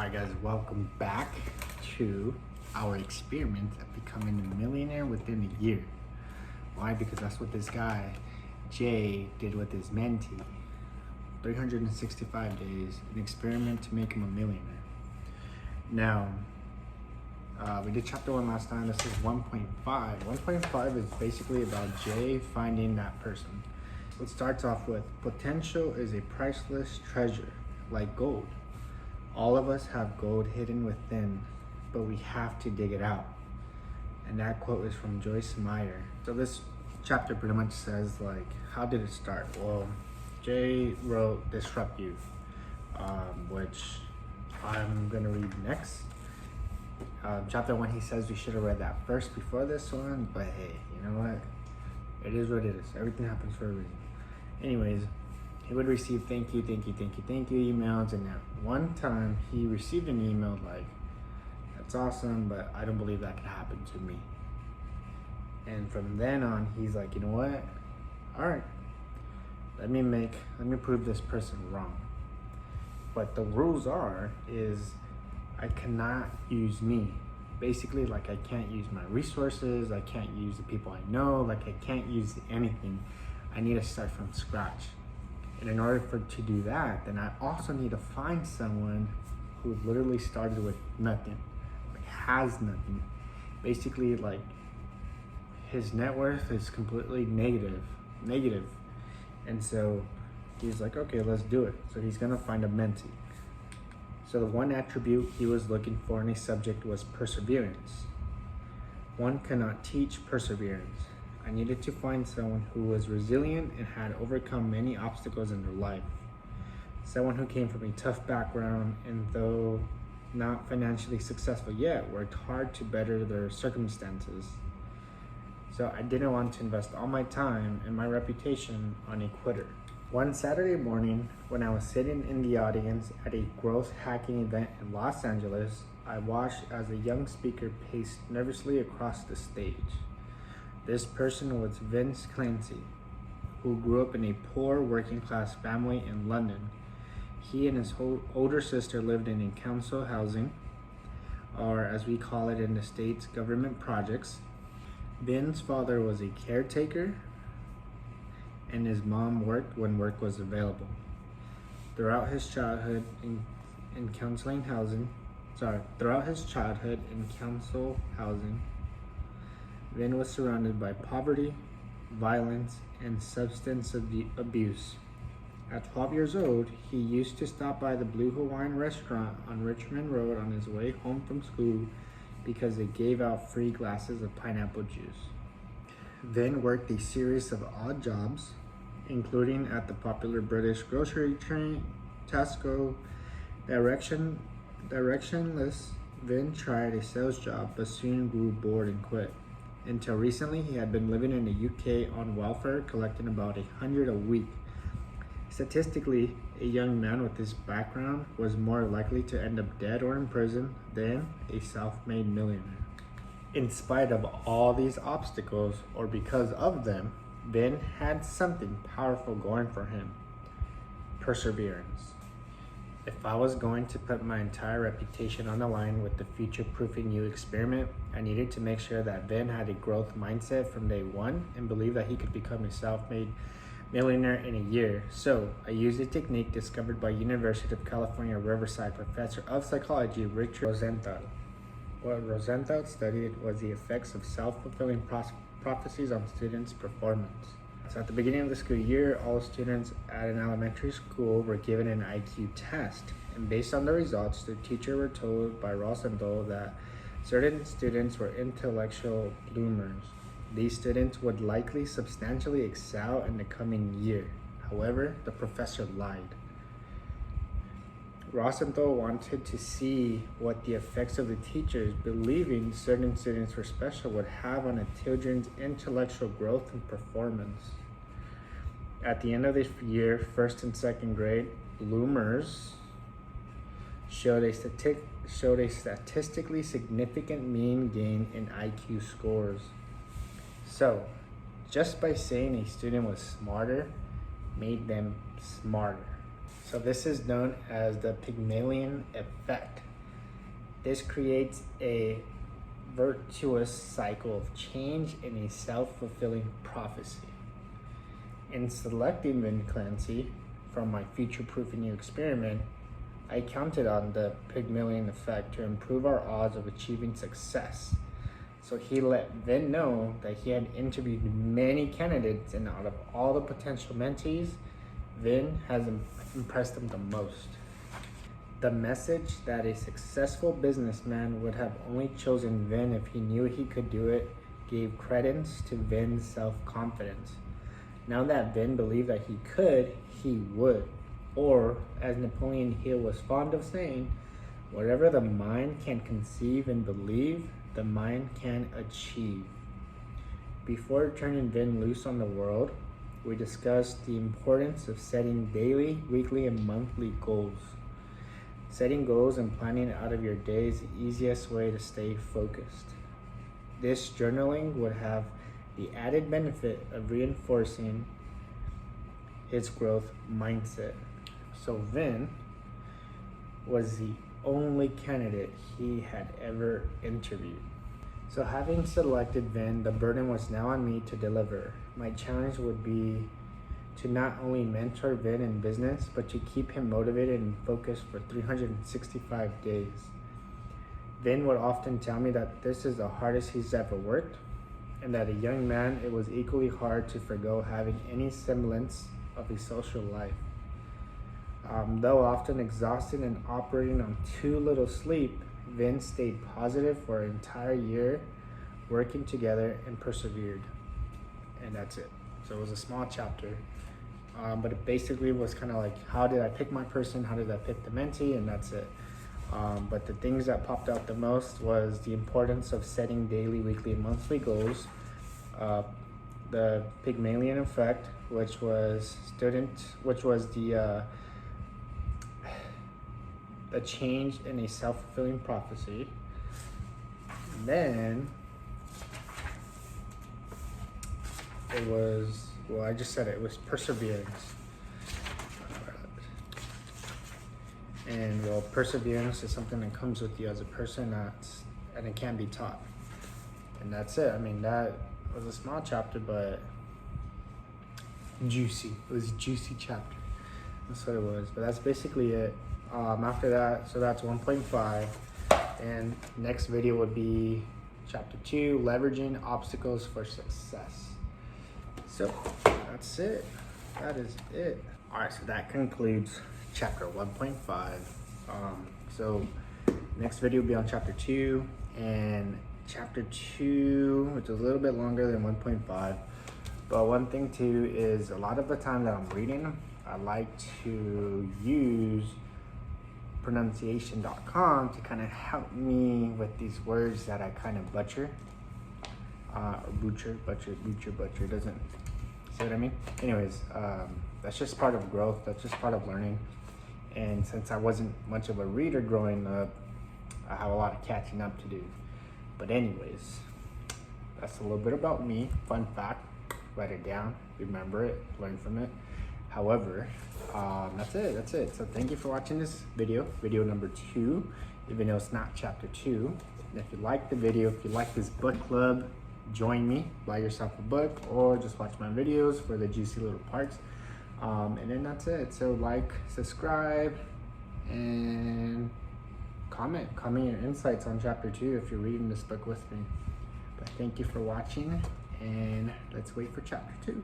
Alright guys, welcome back to our experiment of becoming a millionaire within a year. Why? Because that's what this guy, Jay, did with his mentee. 365 days, an experiment to make him a millionaire. Now, we did chapter 1 last time. This is 1.5. 1.5 is basically about Jay finding that person. It starts off with, potential is a priceless treasure, like gold. All of us have gold hidden within, but we have to dig it out. And that quote is from Jay Samit. So this chapter pretty much says, like, how did it start? Well, Jay wrote Disrupt You, which I'm gonna read next. Chapter 1, he says we should have read that first before this one, but hey, you know what? It is what it is. Everything happens for a reason. Anyways, he would receive thank you emails, and at one time he received an email like, that's awesome, but I don't believe that could happen to me. And from then on, he's like, you know what? All right, let me prove this person wrong. But the rules is I cannot use me. Basically, like, I can't use my resources, I can't use the people I know, like, I can't use anything. I need to start from scratch. And in order to do that, then I also need to find someone who literally started with nothing, like has nothing. Basically, like, his net worth is completely negative. And so he's like, okay, let's do it. So he's gonna find a mentee. So the one attribute he was looking for in a subject was perseverance. One cannot teach perseverance. I needed to find someone who was resilient and had overcome many obstacles in their life. Someone who came from a tough background and, though not financially successful yet, worked hard to better their circumstances. So I didn't want to invest all my time and my reputation on a quitter. One Saturday morning, when I was sitting in the audience at a growth hacking event in Los Angeles, I watched as a young speaker paced nervously across the stage. This person was Vince Clancy, who grew up in a poor working class family in London. He and his older sister lived in council housing, or as we call it in the States, government projects. Vince's father was a caretaker, and his mom worked when work was available. Throughout his childhood in council housing, Vin was surrounded by poverty, violence, and substance abuse. At 12 years old, he used to stop by the Blue Hawaiian restaurant on Richmond Road on his way home from school because they gave out free glasses of pineapple juice. Vin worked a series of odd jobs, including at the popular British grocery chain, Tesco. Directionless, Vin tried a sales job but soon grew bored and quit. Until recently, he had been living in the UK on welfare, collecting about $100 a week. Statistically, a young man with this background was more likely to end up dead or in prison than a self-made millionaire. In spite of all these obstacles, or because of them, Vin had something powerful going for him: perseverance. If I was going to put my entire reputation on the line with the future-proofing you experiment, I needed to make sure that Vin had a growth mindset from day one and believed that he could become a self-made millionaire in a year. So I used a technique discovered by University of California, Riverside professor of psychology, Richard Rosenthal. What Rosenthal studied was the effects of self-fulfilling prophecies on students' performance. So at the beginning of the school year, all students at an elementary school were given an IQ test. And based on the results, the teacher were told by Rosenthal that certain students were intellectual bloomers. These students would likely substantially excel in the coming year. However, the professor lied. Rosenthal wanted to see what the effects of the teachers believing certain students were special would have on a children's intellectual growth and performance. At the end of the year, first and second grade, bloomers showed a statistically significant mean gain in IQ scores. So, just by saying a student was smarter made them smarter. So this is known as the Pygmalion effect. This creates a virtuous cycle of change and a self-fulfilling prophecy. In selecting Vin Clancy from my future-proofing new experiment, I counted on the Pygmalion effect to improve our odds of achieving success. So he let Vin know that he had interviewed many candidates, and out of all the potential mentees, Vin has impressed him the most. The message that a successful businessman would have only chosen Vin if he knew he could do it gave credence to Vin's self-confidence. Now that Vin believed that he could, he would. Or, as Napoleon Hill was fond of saying, whatever the mind can conceive and believe, the mind can achieve. Before turning Vin loose on the world, we discussed the importance of setting daily, weekly, and monthly goals. Setting goals and planning out of your day is the easiest way to stay focused. This journaling would have the added benefit of reinforcing his growth mindset. So Vin was the only candidate he had ever interviewed. So having selected Vin, the burden was now on me to deliver. My challenge would be to not only mentor Vin in business, but to keep him motivated and focused for 365 days. Vin would often tell me that this is the hardest he's ever worked, and that a young man, it was equally hard to forgo having any semblance of a social life. Though often exhausted and operating on too little sleep, Vin stayed positive for an entire year, working together and persevered. And that's it. So it was a small chapter, but it basically was kind of like, how did I pick my person? How did I pick the mentee? And that's it. But the things that popped out the most was the importance of setting daily, weekly, and monthly goals, the Pygmalion effect, which was the change in a self-fulfilling prophecy. Then it was, well, I just said it was perseverance. And well, perseverance is something that comes with you as a person, and it can be taught. And that's it. I mean, that was a small chapter, but juicy. It was a juicy chapter. That's what it was. But that's basically it. After that, so that's 1.5. And next video would be chapter 2, leveraging obstacles for success. So that's it. That is it. All right, so that concludes chapter 1.5. So next video will be on chapter 2, and chapter 2, which is a little bit longer than 1.5. But one thing too is, a lot of the time that I'm reading, I like to use pronunciation.com to kind of help me with these words that I kind of butcher. Butcher, doesn't, see what I mean? Anyways, that's just part of growth. That's just part of learning. And since I wasn't much of a reader growing up, I have a lot of catching up to do. But anyways, that's a little bit about me. Fun fact, write it down, remember it, learn from it. However, that's it. So thank you for watching this video number 2, even though it's not chapter 2. And if you like the video, if you like this book club, join me, buy yourself a book, or just watch my videos for the juicy little parts. And then that's it. So like, subscribe, and comment your insights on chapter 2 if you're reading this book with me. But thank you for watching, and let's wait for chapter 2.